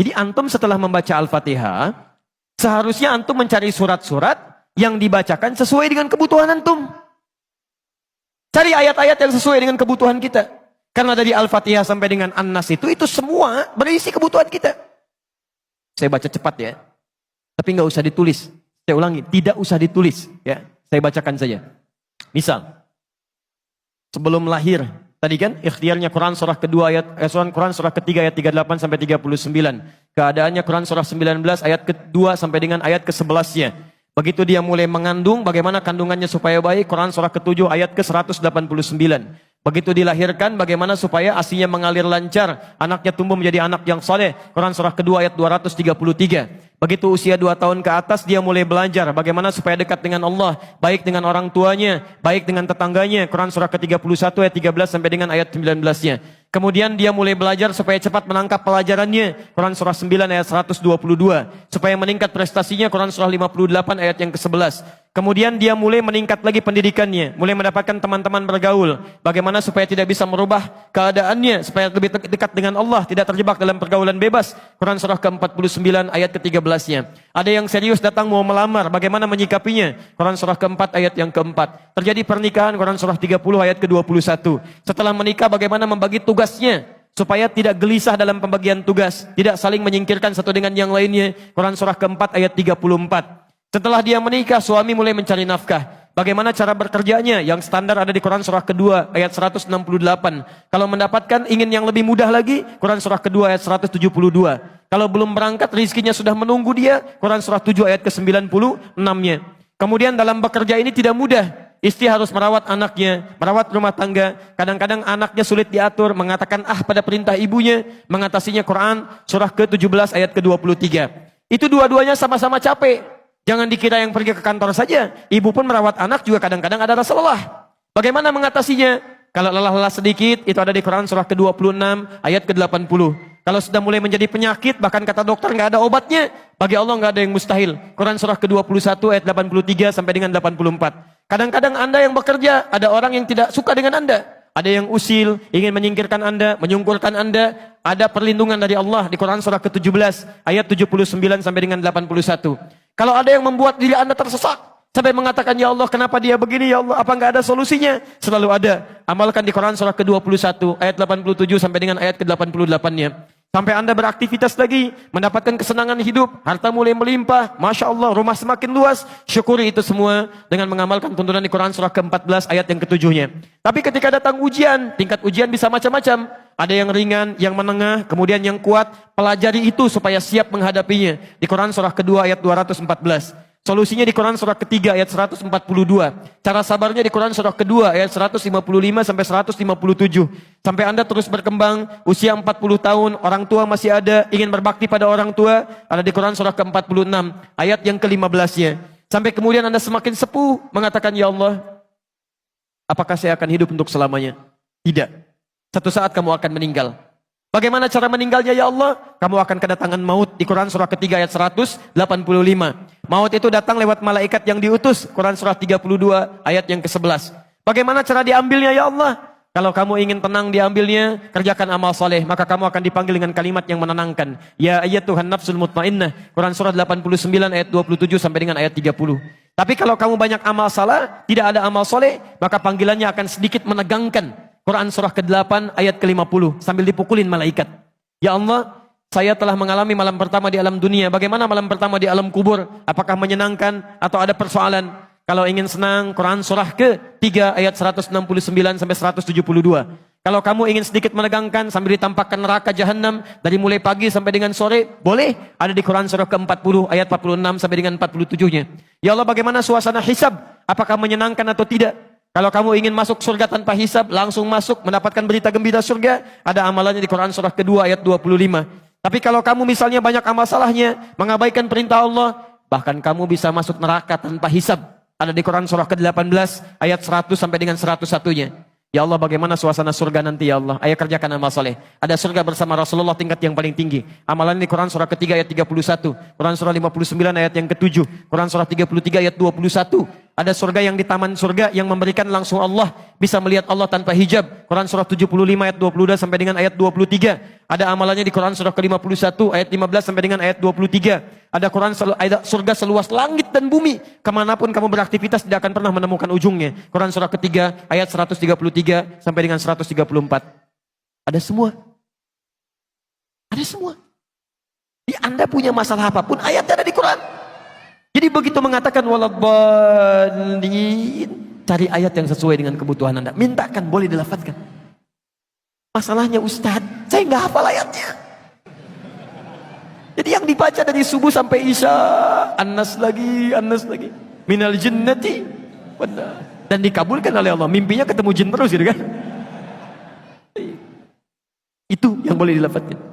Jadi antum setelah membaca Al-Fatihah, seharusnya antum mencari surat-surat yang dibacakan sesuai dengan kebutuhan antum. Cari ayat-ayat yang sesuai dengan kebutuhan kita. Karena dari Al-Fatihah sampai dengan An-Nas itu semua berisi kebutuhan kita. Saya baca cepat ya. Tapi nggak usah ditulis. Saya ulangi, tidak usah ditulis. Ya, saya bacakan saja. Misal, sebelum lahir, tadi kan ikhtiarnya Quran surah kedua Quran surah ketiga ayat 38 sampai 39. Keadaannya Quran surah 19 ayat kedua sampai dengan ayat ke-11-nya. Begitu dia mulai mengandung, bagaimana kandungannya supaya baik, Quran surah ke-7 ayat ke-189. Begitu dilahirkan, bagaimana supaya ASInya mengalir lancar, anaknya tumbuh menjadi anak yang saleh, Quran surah kedua ayat 233. Begitu usia 2 tahun ke atas, dia mulai belajar bagaimana supaya dekat dengan Allah, baik dengan orang tuanya, baik dengan tetangganya, Quran surah ke-31 ayat 13 sampai dengan ayat 19-nya. Kemudian dia mulai belajar supaya cepat menangkap pelajarannya, Quran surah 9 ayat 122. Supaya meningkat prestasinya, Quran surah 58 ayat yang ke-11. Kemudian dia mulai meningkat lagi pendidikannya, mulai mendapatkan teman-teman bergaul. Bagaimana supaya tidak bisa merubah keadaannya, supaya lebih dekat dengan Allah, tidak terjebak dalam pergaulan bebas. Quran surah ke-49 ayat ke-13-nya. Ada yang serius datang mau melamar, bagaimana menyikapinya? Quran surah ke-4 ayat yang ke-4. Terjadi pernikahan, Quran surah 30 ayat ke-21. Setelah menikah, bagaimana membagi tugasnya supaya tidak gelisah dalam pembagian tugas, tidak saling menyingkirkan satu dengan yang lainnya. Quran surah ke-4 ayat 34. Setelah dia menikah, suami mulai mencari nafkah. Bagaimana cara bekerjanya? Yang standar ada di Quran surah kedua ayat 168. Kalau mendapatkan ingin yang lebih mudah lagi, Quran surah kedua ayat 172. Kalau belum berangkat, rizkinya sudah menunggu dia, Quran surah 7 ayat ke-96-nya. Kemudian dalam bekerja ini tidak mudah. Istri harus merawat anaknya, merawat rumah tangga. Kadang-kadang anaknya sulit diatur, mengatakan pada perintah ibunya, mengatasinya Quran surah ke-17 ayat ke-23. Itu dua-duanya sama-sama capek. Jangan dikira yang pergi ke kantor saja. Ibu pun merawat anak juga kadang-kadang ada rasa lelah. Bagaimana mengatasinya? Kalau lelah-lelah sedikit, itu ada di Quran surah ke-26 ayat ke-80. Kalau sudah mulai menjadi penyakit, bahkan kata dokter nggak ada obatnya, bagi Allah nggak ada yang mustahil. Quran surah ke-21 ayat 83 sampai dengan 84. Kadang-kadang Anda yang bekerja, ada orang yang tidak suka dengan Anda. Ada yang usil, ingin menyingkirkan Anda, menyungkurkan Anda. Ada perlindungan dari Allah di Quran surah ke-17 ayat 79 sampai dengan 81. Kalau ada yang membuat diri Anda tersesat sampai mengatakan, ya Allah kenapa dia begini, ya Allah apa enggak ada solusinya? Selalu ada. Amalkan di Quran surah ke-21 ayat 87 sampai dengan ayat ke-88-nya. Sampai Anda beraktivitas lagi, mendapatkan kesenangan hidup, harta mulai melimpah, Masya Allah, rumah semakin luas, syukuri itu semua dengan mengamalkan tuntunan di Quran surah ke-14 ayat yang ke-7-nya. Tapi ketika datang ujian, tingkat ujian bisa macam-macam. Ada yang ringan, yang menengah, kemudian yang kuat. Pelajari itu supaya siap menghadapinya. Di Quran surah kedua ayat 214. Solusinya di Quran surah ketiga ayat 142. Cara sabarnya di Quran surah kedua ayat 155 sampai 157. Sampai Anda terus berkembang, usia 40 tahun, orang tua masih ada, ingin berbakti pada orang tua, ada di Quran surah ke-46 ayat yang ke-15-nya. Sampai kemudian Anda semakin sepuh mengatakan, ya Allah, apakah saya akan hidup untuk selamanya? Tidak. Satu saat kamu akan meninggal. Bagaimana cara meninggalnya ya Allah? Kamu akan kedatangan maut di Quran surah ketiga ayat 185. Maut itu datang lewat malaikat yang diutus. Quran surah 32 ayat yang ke-11. Bagaimana cara diambilnya ya Allah? Kalau kamu ingin tenang diambilnya, kerjakan amal soleh, maka kamu akan dipanggil dengan kalimat yang menenangkan. Ya ayyatuhan nafsul mutmainnah. Quran surah 89 ayat 27 sampai dengan ayat 30. Tapi kalau kamu banyak amal salah, tidak ada amal soleh, maka panggilannya akan sedikit menegangkan. Quran surah ke-8 ayat ke-50 sambil dipukulin malaikat. Ya Allah, saya telah mengalami malam pertama di alam dunia. Bagaimana malam pertama di alam kubur? Apakah menyenangkan atau ada persoalan? Kalau ingin senang, Quran surah ke-3 ayat 169 sampai 172. Kalau kamu ingin sedikit menegangkan sambil ditampakkan neraka jahanam dari mulai pagi sampai dengan sore, boleh. Ada di Quran surah ke-40 ayat 46 sampai dengan 47-nya. Ya Allah, bagaimana suasana hisab? Apakah menyenangkan atau tidak? Kalau kamu ingin masuk surga tanpa hisab, langsung masuk mendapatkan berita gembira surga, ada amalannya di Quran surah kedua ayat 25. Tapi kalau kamu misalnya banyak amal salahnya, mengabaikan perintah Allah, bahkan kamu bisa masuk neraka tanpa hisab. Ada di Quran surah ke-18 ayat 100 sampai dengan 101-nya. Ya Allah, bagaimana suasana surga nanti ya Allah? Ayo kerjakan amal saleh. Ada surga bersama Rasulullah tingkat yang paling tinggi. Amalan di Quran surah ketiga ayat 31, Quran surah 59 ayat yang ke-7, Quran surah 33 ayat 21. Ada surga yang di taman surga yang memberikan langsung Allah, bisa melihat Allah tanpa hijab. Quran surah 75 ayat 22 sampai dengan ayat 23. Ada amalannya di Quran surah ke-51 ayat 15 sampai dengan ayat 23. Ada ada surga seluas langit dan bumi. Kemanapun kamu beraktivitas tidak akan pernah menemukan ujungnya. Quran surah ketiga ayat 133 sampai dengan 134. Ada semua. Ada semua. Jadi Anda punya masalah apapun, ayatnya ada di Quran. Jadi begitu mengatakan waladdallin, cari ayat yang sesuai dengan kebutuhan Anda. Mintakan, boleh dilafadzkan. Masalahnya Ustadz, saya nggak hafal ayatnya. Jadi yang dibaca dari subuh sampai isya, An-Nas lagi, minal jinnati, dan dikabulkan oleh Allah. Mimpinya ketemu jin terus gitu kan. Itu yang boleh dilafadzkan.